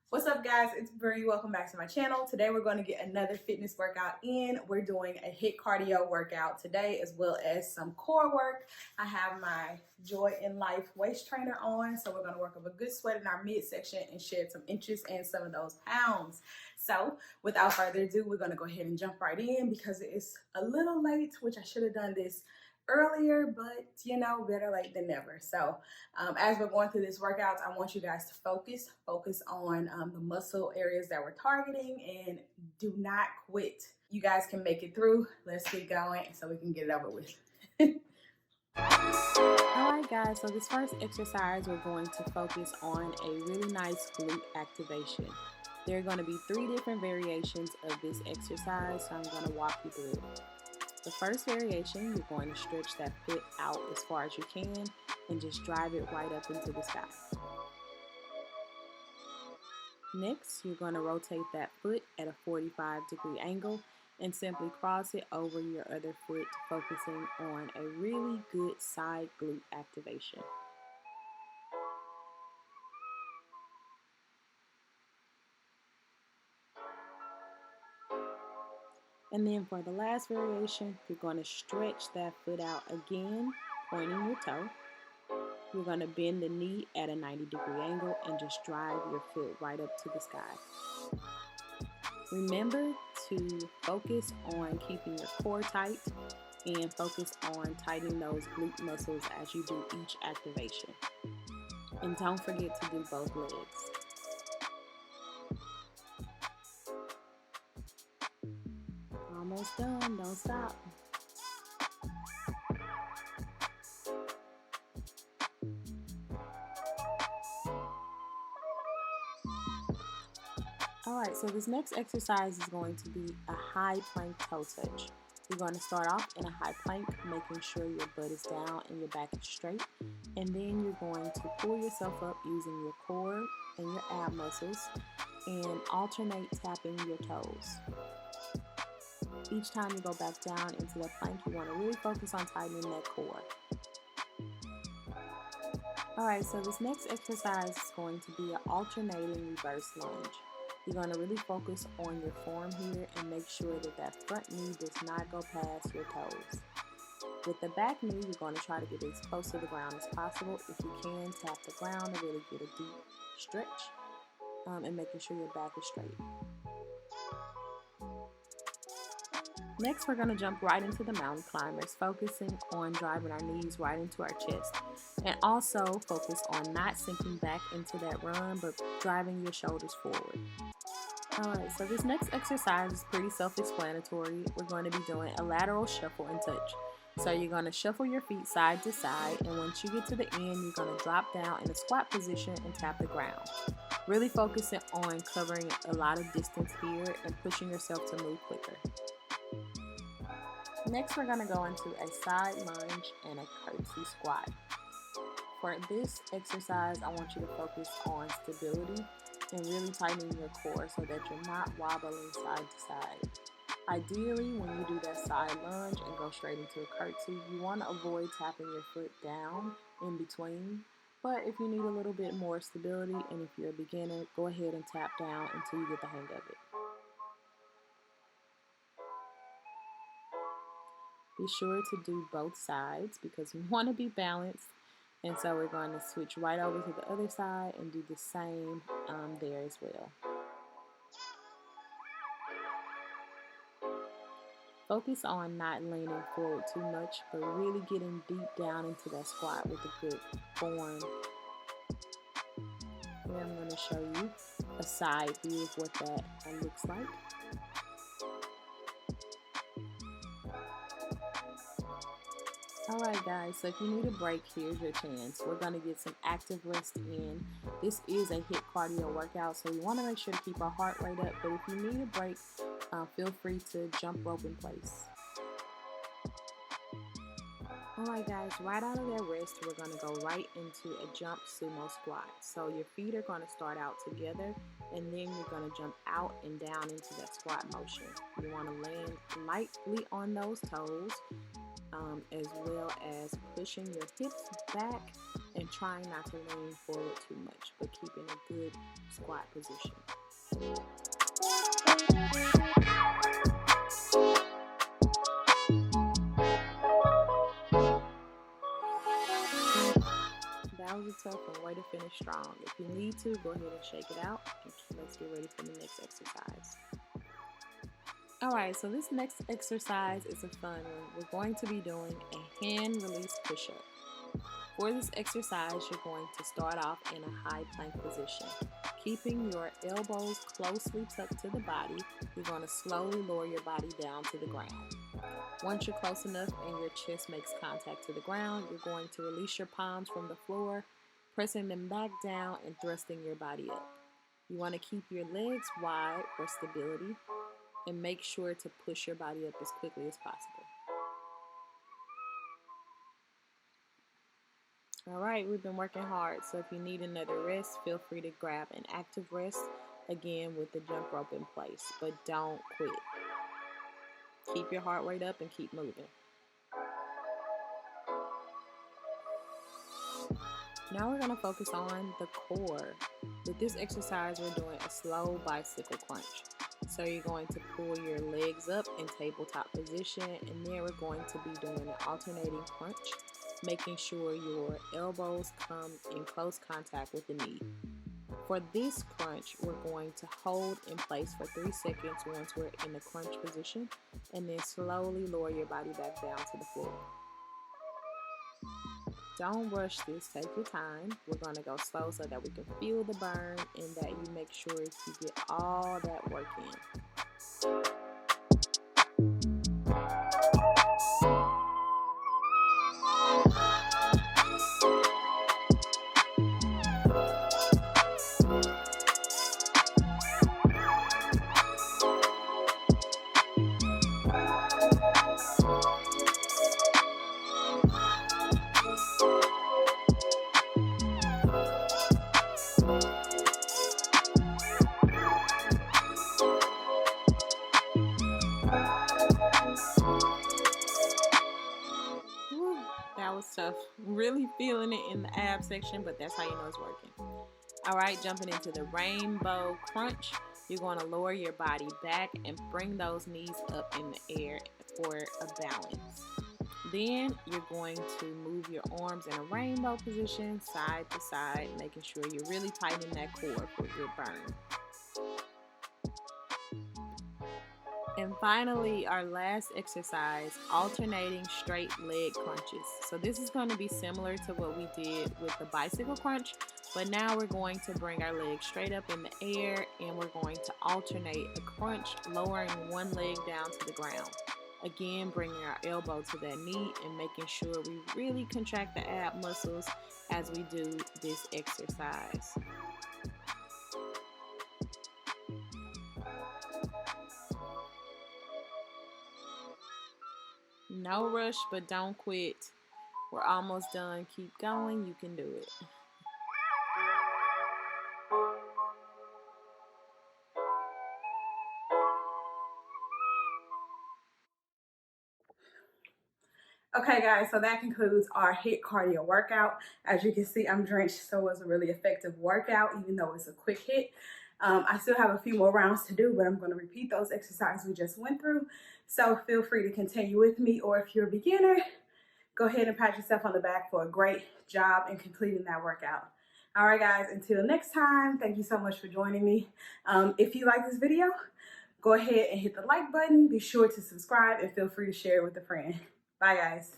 What's up, guys? It's Bree. Welcome back to my channel. Today we're going to get another fitness workout in. We're doing a HIIT cardio workout today, as well as some core work. I have my Joy in Life waist trainer on, so we're going to work up a good sweat in our midsection and shed some inches and some of those pounds. So without further ado, we're going to go ahead and jump right in because it's a little late, which I should have done this earlier, but you know, better late than never. So as we're going through this workout, I want you guys to focus on the muscle areas that we're targeting, and do not quit. You guys can make it through. Let's get going so we can get it over with. Alright guys, so this first exercise we're going to focus on a really nice glute activation. There are going to be 3 different variations of this exercise, so I'm going to walk you through it. The first variation, you're going to stretch that foot out as far as you can and just drive it right up into the sky. Next, you're going to rotate that foot at a 45-degree angle and simply cross it over your other foot, focusing on a really good side glute activation. And then for the last variation, you're going to stretch that foot out again, pointing your toe. You're going to bend the knee at a 90-degree angle and just drive your foot right up to the sky. Remember to focus on keeping your core tight and focus on tightening those glute muscles as you do each activation. And don't forget to do both legs. Almost done, don't stop. Alright, so this next exercise is going to be a high plank toe touch. You're going to start off in a high plank, making sure your butt is down and your back is straight. And then you're going to pull yourself up using your core and your ab muscles and alternate tapping your toes. Each time you go back down into the plank, you want to really focus on tightening that core. Alright, so this next exercise is going to be an alternating reverse lunge. You're going to really focus on your form here and make sure that that front knee does not go past your toes. With the back knee, you're going to try to get as close to the ground as possible. If you can, tap the ground to really get a deep stretch and making sure your back is straight. Next, we're going to jump right into the mountain climbers, focusing on driving our knees right into our chest, and also focus on not sinking back into that run, but driving your shoulders forward. Alright, so this next exercise is pretty self-explanatory. We're going to be doing a lateral shuffle and touch. So you're going to shuffle your feet side to side, and once you get to the end, you're going to drop down in a squat position and tap the ground. Really focusing on covering a lot of distance here and pushing yourself to move quicker. Next, we're going to go into a side lunge and a curtsy squat. For this exercise, I want you to focus on stability and really tightening your core so that you're not wobbling side to side. Ideally, when you do that side lunge and go straight into a curtsy, you want to avoid tapping your foot down in between. But if you need a little bit more stability and if you're a beginner, go ahead and tap down until you get the hang of it. Be sure to do both sides because we want to be balanced. And so we're going to switch right over to the other side and do the same there as well. Focus on not leaning forward too much, but really getting deep down into that squat with a good form. Here I'm going to show you a side view of what that looks like. Alright guys, so if you need a break, here's your chance. We're going to get some active rest in. This is a HIIT cardio workout, so we want to make sure to keep our heart rate up. But if you need a break, feel free to jump rope in place. Alright guys, right out of that rest, we're going to go right into a jump sumo squat. So your feet are going to start out together, and then you're going to jump out and down into that squat motion. You want to land lightly on those toes, as well as pushing your hips back and trying not to lean forward too much, but keeping a good squat position. That was a tough one. Way to finish strong. If you need to, go ahead and shake it out. And let's get ready for the next exercise. Alright, so this next exercise is a fun one. We're going to be doing a hand release push-up. For this exercise, you're going to start off in a high plank position. Keeping your elbows closely tucked to the body, you're going to slowly lower your body down to the ground. Once you're close enough and your chest makes contact to the ground, you're going to release your palms from the floor, pressing them back down and thrusting your body up. You want to keep your legs wide for stability and make sure to push your body up as quickly as possible. Alright, we've been working hard, so if you need another rest, feel free to grab an active rest, again with the jump rope in place, but don't quit. Keep your heart rate up and keep moving. Now we're going to focus on the core. With this exercise, we're doing a slow bicycle crunch. So you're going to pull your legs up in tabletop position, and then we're going to be doing an alternating crunch, making sure your elbows come in close contact with the knee. For this crunch, we're going to hold in place for 3 seconds once we're in the crunch position, and then slowly lower your body back down to the floor. Don't rush this, take your time. We're going to go slow so that we can feel the burn and that you make sure you get all that work in. That was tough. Really feeling it in the ab section, but that's how you know it's working. Alright, jumping into the rainbow crunch. You're going to lower your body back and bring those knees up in the air for a balance. Then you're going to move your arms in a rainbow position, side to side, making sure you're really tightening that core for a good burn. And finally, our last exercise, alternating straight leg crunches. So this is going to be similar to what we did with the bicycle crunch, but now we're going to bring our legs straight up in the air and we're going to alternate a crunch, lowering one leg down to the ground. Again, bringing our elbow to that knee and making sure we really contract the ab muscles as we do this exercise. No rush, but don't quit. We're almost done. Keep going. You can do it. Okay guys, so that concludes our HIIT cardio workout. As you can see, I'm drenched, so it was a really effective workout, even though it's a quick hit. I still have a few more rounds to do, but I'm going to repeat those exercises we just went through. So feel free to continue with me, or if you're a beginner, go ahead and pat yourself on the back for a great job in completing that workout. All right guys, until next time, thank you so much for joining me. If you like this video, go ahead and hit the like button. Be sure to subscribe and feel free to share it with a friend. Bye guys.